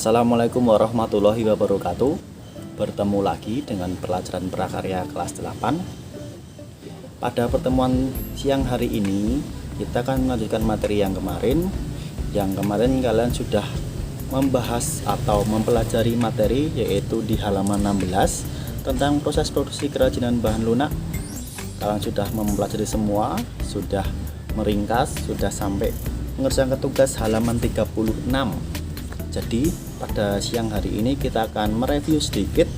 Assalamualaikum warahmatullahi wabarakatuh. Bertemu lagi dengan pelajaran prakarya kelas 8. Pada pertemuan siang hari ini kita akan melanjutkan materi yang kemarin. Yang kemarin kalian sudah membahas atau mempelajari materi yaitu di halaman 16 tentang proses produksi kerajinan bahan lunak. Kalian sudah mempelajari semua, sudah meringkas, sudah sampai mengerjakan tugas halaman 36. Jadi pada siang hari ini kita akan mereview sedikit.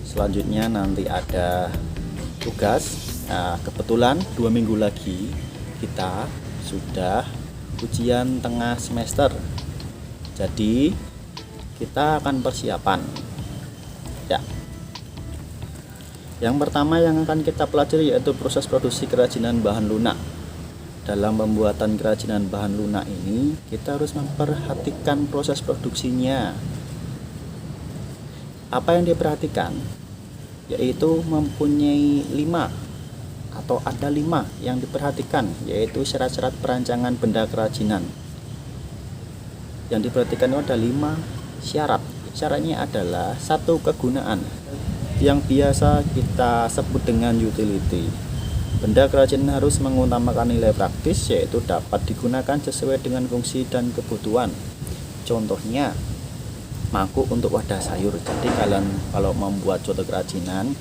Selanjutnya nanti ada tugas. Nah, kebetulan 2 minggu lagi kita sudah ujian tengah semester. Jadi kita akan persiapan. Ya. Yang pertama yang akan kita pelajari yaitu proses produksi kerajinan bahan lunak. Dalam pembuatan kerajinan bahan lunak ini kita harus memperhatikan proses produksinya. Apa yang diperhatikan? Yaitu mempunyai 5 atau ada 5 yang diperhatikan, yaitu syarat-syarat perancangan benda kerajinan. Yang diperhatikan itu ada 5 syarat. Syaratnya adalah 1, kegunaan yang biasa kita sebut dengan utility. Benda kerajinan harus mengutamakan nilai praktis, yaitu dapat digunakan sesuai dengan fungsi dan kebutuhan. Contohnya mangkuk untuk wadah sayur. Jadi kalian kalau membuat suatu kerajinan,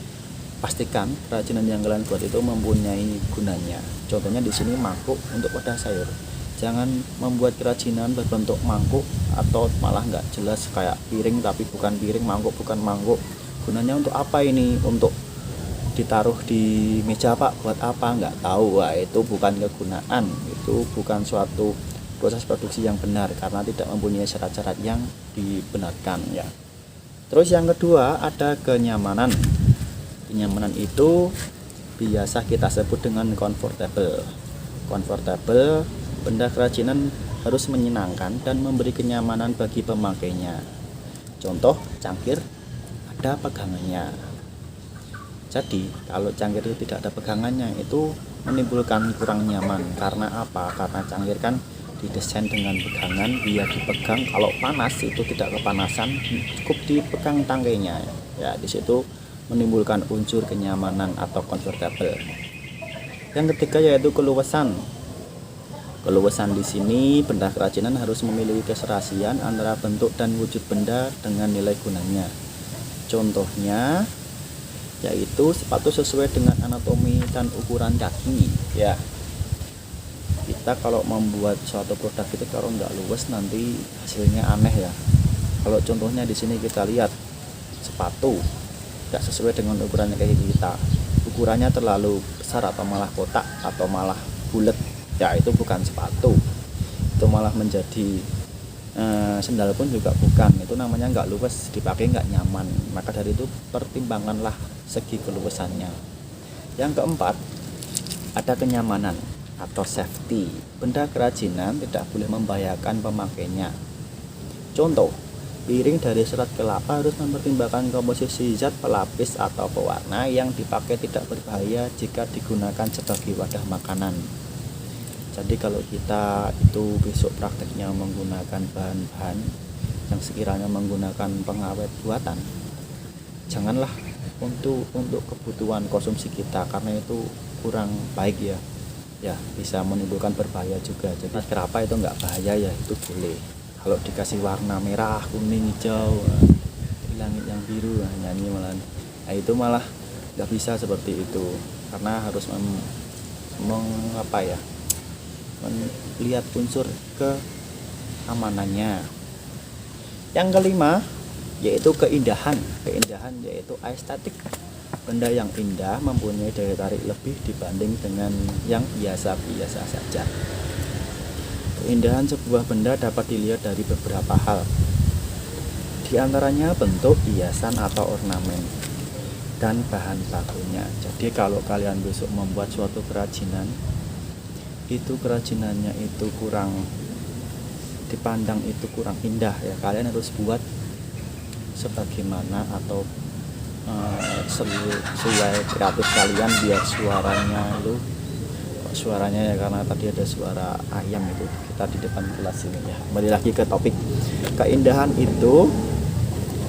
pastikan kerajinan yang kalian buat itu mempunyai gunanya. Contohnya di sini mangkuk untuk wadah sayur. Jangan membuat kerajinan berbentuk mangkuk atau malah nggak jelas kayak piring tapi bukan piring, mangkuk bukan mangkuk. Gunanya untuk apa ini? Untuk ditaruh di meja pak, buat apa nggak tahu. Wah, itu bukan kegunaan, itu bukan suatu proses produksi yang benar karena tidak mempunyai syarat-syarat yang dibenarkan ya. Terus yang kedua ada kenyamanan. Kenyamanan itu biasa kita sebut dengan comfortable. Comfortable, benda kerajinan harus menyenangkan dan memberi kenyamanan bagi pemakainya. Contoh cangkir ada pegangannya. Jadi kalau cangkir itu tidak ada pegangannya itu menimbulkan kurang nyaman. Karena apa? Karena cangkir kan didesain dengan pegangan biar dipegang, kalau panas itu tidak kepanasan, cukup dipegang tangkainya. Ya, di situ menimbulkan unsur kenyamanan atau comfortable. Yang ketiga yaitu keluasan. Keluasan di sini benda kerajinan harus memiliki keserasian antara bentuk dan wujud benda dengan nilai gunanya. Contohnya yaitu sepatu sesuai dengan anatomi dan ukuran kaki ya. Kita kalau membuat suatu produk itu kalau nggak luas nanti hasilnya aneh ya. Kalau contohnya di sini kita lihat sepatu nggak sesuai dengan ukuran kaki kita, ukurannya terlalu besar atau malah kotak atau malah bulat ya, itu bukan sepatu, itu malah menjadi sendal pun juga bukan, itu namanya nggak luwes, dipakai nggak nyaman. Maka dari itu pertimbanganlah segi keluasannya. Yang keempat ada kenyamanan atau safety. Benda kerajinan tidak boleh membahayakan pemakainya. Contoh, piring dari serat kelapa harus mempertimbangkan komposisi zat pelapis atau pewarna yang dipakai tidak berbahaya jika digunakan sebagai wadah makanan. Jadi kalau kita itu besok prakteknya menggunakan bahan-bahan yang sekiranya menggunakan pengawet buatan, janganlah untuk kebutuhan konsumsi kita karena itu kurang baik ya. Ya, bisa menimbulkan berbahaya juga. Jadi kelapa itu nggak bahaya ya, itu boleh. Kalau dikasih warna merah, kuning, hijau, langit yang biru, nyanyi malah. Nah, itu malah nggak bisa seperti itu karena harus melihat unsur keamanannya. Yang kelima yaitu keindahan. Keindahan yaitu estetik. Benda yang indah mempunyai daya tarik lebih dibanding dengan yang biasa-biasa saja. Keindahan sebuah benda dapat dilihat dari beberapa hal. Di antaranya bentuk, hiasan atau ornamen, dan bahan bakunya. Jadi kalau kalian besok membuat suatu kerajinan, itu kerajinannya itu kurang dipandang itu kurang indah ya, kalian harus buat sebagaimana atau sesuai kreatif kalian biar suaranya lu suaranya ya, karena tadi ada suara ayam itu kita di depan kelas ini ya. Kembali lagi ke topik keindahan itu.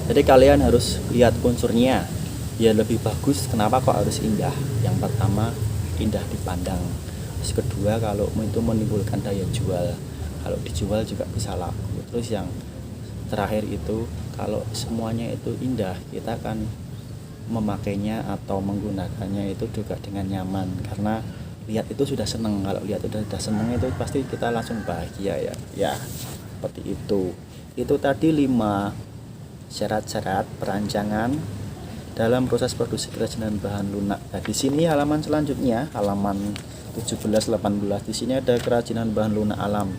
Jadi kalian harus lihat unsurnya ya, lebih bagus. Kenapa kok harus indah? Yang pertama, indah dipandang. Terus kedua, kalau itu menimbulkan daya jual, kalau dijual juga bisa laku. Terus yang terakhir itu, kalau semuanya itu indah, kita akan memakainya atau menggunakannya itu juga dengan nyaman, karena lihat itu sudah seneng. Kalau lihat itu sudah seneng itu pasti kita langsung bahagia ya seperti itu tadi 5 syarat-syarat perancangan dalam proses produksi kerajinan bahan lunak. Nah, di sini halaman selanjutnya, halaman 17-18, di sini ada kerajinan bahan lunak alam.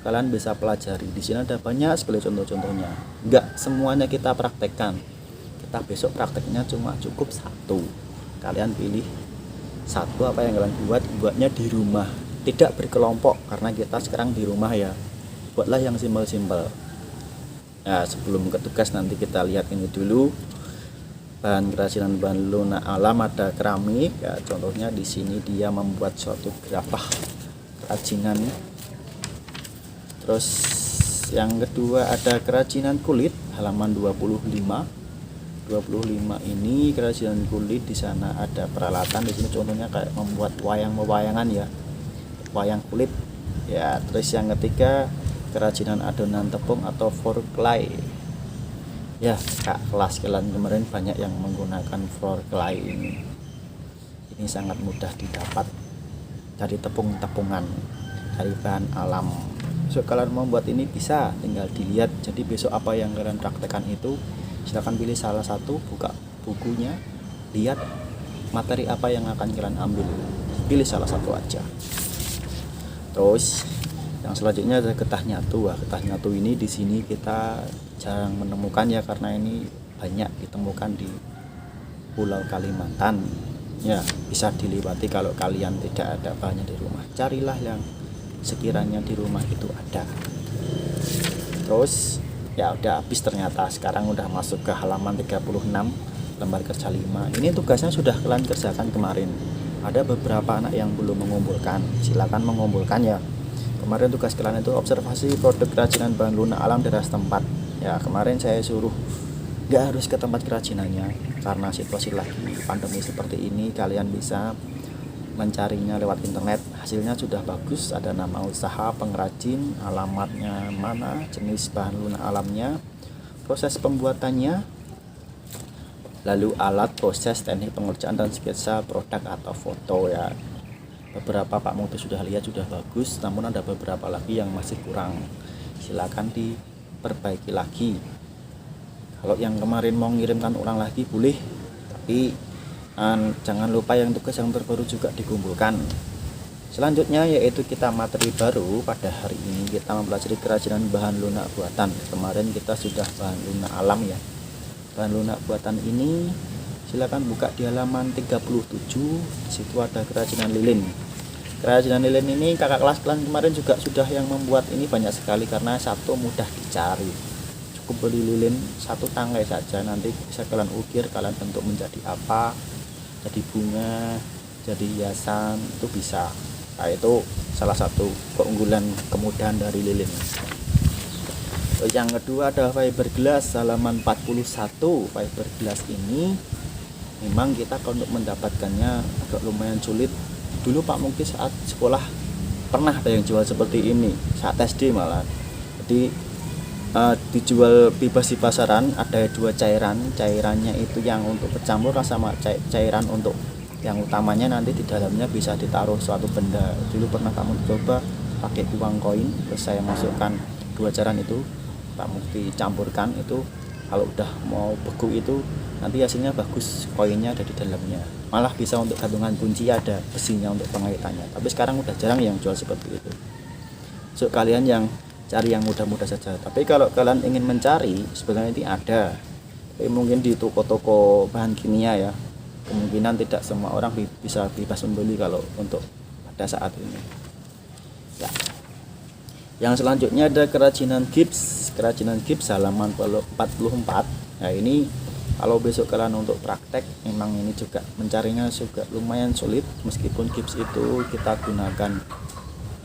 Kalian bisa pelajari. Di sini ada banyak sekali contoh-contohnya. Enggak semuanya kita praktekkan. Kita besok prakteknya cuma cukup 1. Kalian pilih 1 apa yang kalian buatnya di rumah. Tidak berkelompok karena kita sekarang di rumah ya. Buatlah yang simpel-simpel. Nah, sebelum ke tugas nanti kita lihat ini dulu. Bahan kerajinan bahan lunak alam ada keramik ya, contohnya di sini dia membuat suatu gerabah kerajinan. Terus yang kedua ada kerajinan kulit, halaman 25 ini kerajinan kulit. Di sana ada peralatan, di sini contohnya kayak membuat wayang-wayangan ya, wayang kulit ya. Terus yang ketiga kerajinan adonan tepung atau forklay ya. Kak kelas kalian kemarin banyak yang menggunakan forklay ini sangat mudah didapat dari tepung-tepungan dari bahan alam. So kalian membuat ini bisa tinggal dilihat. Jadi besok apa yang kalian praktekkan itu silahkan pilih salah satu, buka bukunya, lihat materi apa yang akan kalian ambil, pilih salah satu aja. Terus yang selanjutnya ada getah nyatu. Getah nyatu ini di sini kita jarang menemukan ya, karena ini banyak ditemukan di Pulau Kalimantan ya. Bisa dilewati kalau kalian tidak ada bahannya di rumah. Carilah yang sekiranya di rumah itu ada. Terus ya udah habis ternyata. Sekarang udah masuk ke halaman 36, lembar kerja 5. Ini tugasnya sudah kalian kerjakan kemarin. Ada beberapa anak yang belum mengumpulkan, silakan mengumpulkan ya. Kemarin tugas kalian itu observasi produk kerajinan bahan lunak alam daerah setempat ya. Kemarin saya suruh nggak harus ke tempat kerajinannya, karena situasi lagi pandemi seperti ini. Kalian bisa mencarinya lewat internet, hasilnya sudah bagus. Ada nama usaha pengrajin, alamatnya mana, jenis bahan lunak alamnya, proses pembuatannya, lalu alat, proses, teknik pengerjaan, dan sketsa produk atau foto ya. Beberapa Pak Muti sudah lihat sudah bagus, namun ada beberapa lagi yang masih kurang, silakan diperbaiki lagi. Kalau yang kemarin mau ngirimkan ulang lagi boleh, tapi jangan lupa yang tugas yang terbaru juga dikumpulkan. Selanjutnya yaitu kita materi baru. Pada hari ini kita mempelajari kerajinan bahan lunak buatan. Kemarin kita sudah bahan lunak alam ya. Bahan lunak buatan ini silakan buka di halaman 37. Di situ ada kerajinan lilin. Kerajinan lilin ini kakak kelas kalian kemarin juga sudah yang membuat ini banyak sekali, karena satu mudah dicari. Cukup beli lilin 1 tangkai saja, nanti bisa kalian ukir, kalian bentuk menjadi apa, jadi bunga, jadi hiasan, itu bisa. Nah, itu salah satu keunggulan kemudahan dari lilin. Terus yang kedua ada fiberglass, halaman 41. Fiberglass ini memang kita kalau untuk mendapatkannya agak lumayan sulit. Dulu Pak Mukti saat sekolah pernah ada yang jual seperti ini, saat SD malah. Jadi dijual bebas di pasaran. Ada 2 cairannya itu yang untuk bercampur sama cairan untuk yang utamanya. Nanti di dalamnya bisa ditaruh suatu benda. Dulu pernah kamu coba pakai uang koin, terus saya masukkan 2 cairan itu, Pak Mukti campurkan itu. Kalau udah mau beku itu nanti hasilnya bagus, koinnya ada di dalamnya. Malah bisa untuk gantungan kunci, ada besinya untuk pengaitannya. Tapi sekarang udah jarang yang jual seperti itu. So kalian yang cari yang mudah-mudah saja. Tapi kalau kalian ingin mencari, sebenarnya ini ada. Tapi mungkin di toko-toko bahan kimia ya. Kemungkinan tidak semua orang bisa bebas membeli kalau untuk pada saat ini. Ya. Yang selanjutnya ada kerajinan gips. Kerajinan gips halaman 44. Nah, ini Kalau besok kalian untuk praktek, memang ini juga mencarinya juga lumayan sulit, meskipun gips itu kita gunakan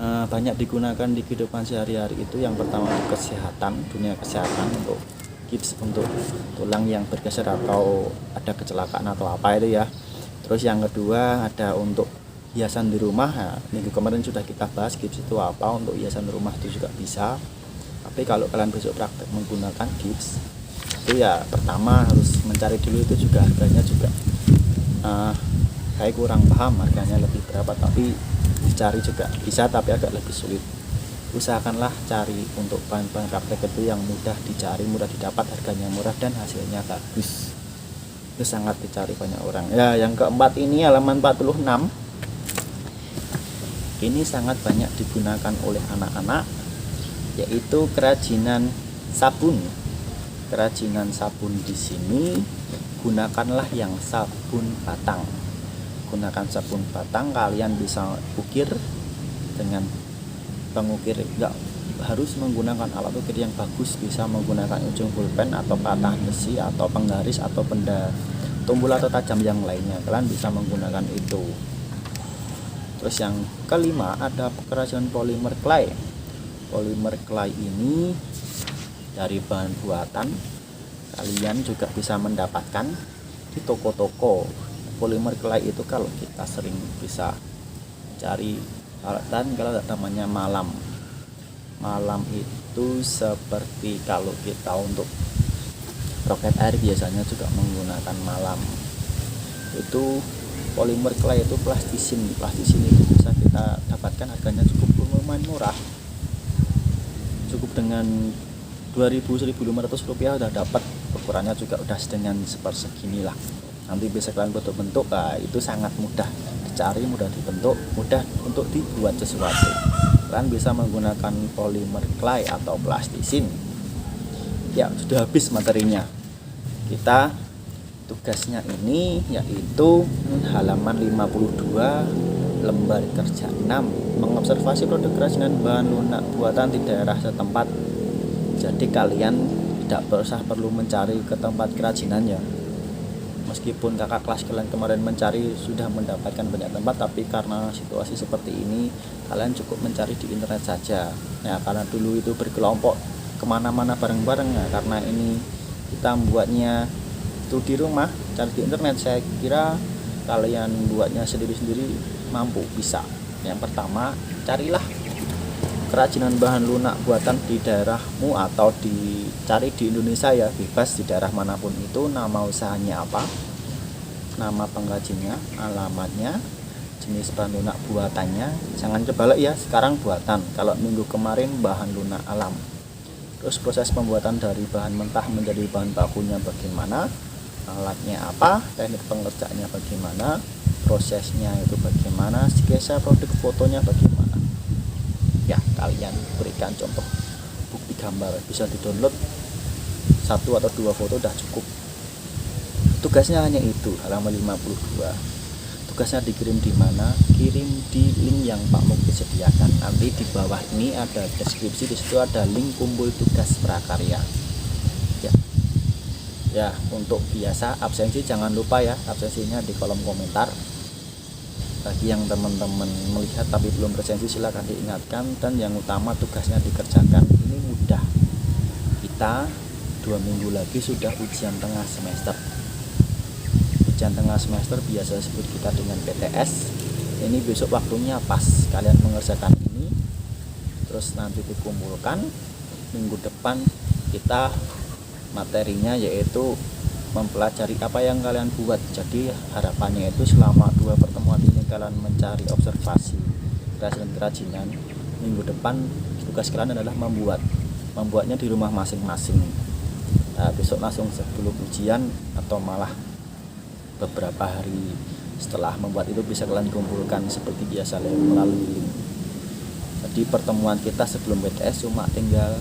banyak digunakan di kehidupan sehari-hari. Itu yang pertama untuk kesehatan, dunia kesehatan, untuk gips untuk tulang yang bergeser atau ada kecelakaan atau apa itu ya. Terus yang kedua ada untuk hiasan di rumah. Nah, minggu kemarin sudah kita bahas gips itu apa, untuk hiasan di rumah itu juga bisa. Tapi kalau kalian besok praktek menggunakan gips itu ya pertama harus mencari dulu itu juga harganya juga kayak kurang paham harganya lebih berapa, tapi dicari juga bisa tapi agak lebih sulit. Usahakanlah cari untuk bahan-bahan praktek itu yang mudah dicari, mudah didapat, harganya murah dan hasilnya bagus. Itu sangat dicari banyak orang. Ya, yang keempat ini halaman 46. Ini sangat banyak digunakan oleh anak-anak, yaitu kerajinan sabun. Kerajinan sabun di sini gunakanlah yang sabun batang. Gunakan sabun batang, kalian bisa ukir dengan pengukir, enggak harus menggunakan alat ukir yang bagus, bisa menggunakan ujung pulpen atau patahan besi atau penggaris atau benda tumpul atau tajam yang lainnya, kalian bisa menggunakan itu. Terus yang kelima ada kerajinan polimer clay. Polimer clay ini dari bahan buatan, kalian juga bisa mendapatkan di toko-toko. Polimer clay itu kalau kita sering bisa cari, dan kalau namanya malam itu seperti kalau kita untuk roket air biasanya juga menggunakan malam. Itu polimer clay itu plastisin itu bisa kita dapatkan, harganya cukup lumayan murah, cukup dengan 2.000-1.500 rupiah udah dapat. Ukurannya juga udah dengan sepersegini lah. Nanti bisa kalian bentuk-bentuk, itu sangat mudah dicari, mudah dibentuk, mudah untuk dibuat sesuatu. Kalian bisa menggunakan polimer clay atau plastisin. Ya, sudah habis materinya. Kita tugasnya ini yaitu halaman 52 lembar kerja 6, mengobservasi produk kerajinan bahan lunak buatan di daerah setempat. Jadi kalian tidak perlu mencari ke tempat kerajinannya. Meskipun kakak kelas kalian kemarin mencari sudah mendapatkan banyak tempat, tapi karena situasi seperti ini kalian cukup mencari di internet saja. Nah, karena dulu itu berkelompok kemana-mana bareng-bareng, nah, karena ini kita membuatnya itu di rumah, cari di internet, saya kira kalian buatnya sendiri-sendiri mampu, bisa. Yang pertama, carilah kerajinan bahan lunak buatan di daerahmu atau dicari di Indonesia ya, bebas di daerah manapun itu, nama usahanya apa, nama pengrajinnya, alamatnya, jenis bahan lunak buatannya. Jangan kebalik ya, sekarang buatan, kalau minggu kemarin bahan lunak alam. Terus proses pembuatan dari bahan mentah menjadi bahan bakunya bagaimana, alatnya apa, teknik pengerjaannya bagaimana, prosesnya itu bagaimana, sketsa produk fotonya bagaimana. Ya, kalian berikan contoh bukti gambar, bisa di-download 1 atau 2 foto udah cukup. Tugasnya hanya itu, halaman 52. Tugasnya dikirim di mana? Kirim di link yang Pak Mukti sediakan. Nanti di bawah ini ada deskripsi, di situ ada link kumpul tugas prakarya. Ya, untuk biasa absensi jangan lupa ya, absensinya di kolom komentar. Bagi yang teman-teman melihat tapi belum presensi, silakan diingatkan. Dan yang utama tugasnya dikerjakan. Ini mudah. Kita 2 minggu lagi sudah ujian tengah semester. Ujian tengah semester biasa sebut kita dengan PTS. Ini besok waktunya pas kalian mengerjakan ini, terus nanti dikumpulkan. Minggu depan kita materinya yaitu mempelajari apa yang kalian buat. Jadi harapannya itu selama 2 pertemuan ini kalian mencari observasi kerajinan. Minggu depan tugas kalian adalah membuatnya di rumah masing-masing. Nah, besok langsung sebelum ujian atau malah beberapa hari setelah membuat itu bisa kalian kumpulkan seperti biasa melalui link. Jadi pertemuan kita sebelum BTS cuma tinggal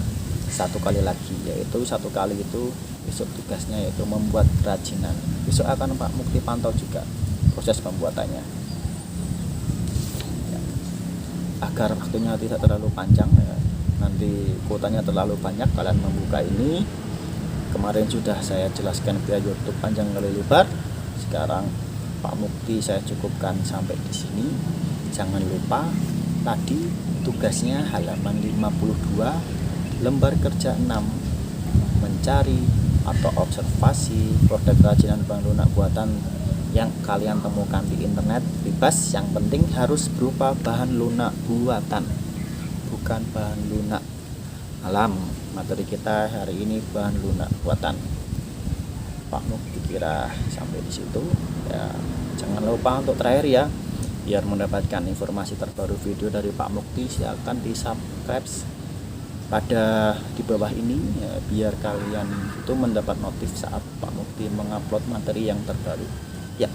1 kali lagi, yaitu 1 kali itu besok tugasnya yaitu membuat kerajinan. Besok akan Pak Mukti pantau juga proses pembuatannya ya, agar waktunya tidak terlalu panjang ya. Nanti kuotanya terlalu banyak kalian membuka ini Kemarin sudah saya jelaskan via YouTube panjang kali lebar. Sekarang Pak Mukti saya cukupkan sampai di sini. Jangan lupa tadi tugasnya halaman 52 lembar kerja 6, mencari atau observasi produk kerajinan bahan lunak buatan yang kalian temukan di internet bebas. Yang penting harus berupa bahan lunak buatan, bukan bahan lunak alam. Materi kita hari ini bahan lunak buatan. Pak Mukti kira sampai di situ ya. Jangan lupa untuk terakhir ya, biar mendapatkan informasi terbaru video dari Pak Mukti, silakan di subscribe pada di bawah ini ya, biar kalian itu mendapat notif saat Pak Mukti mengupload materi yang terbaru ya.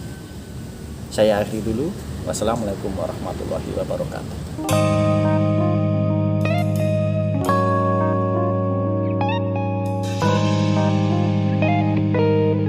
Saya akhiri dulu. Wassalamualaikum warahmatullahi wabarakatuh.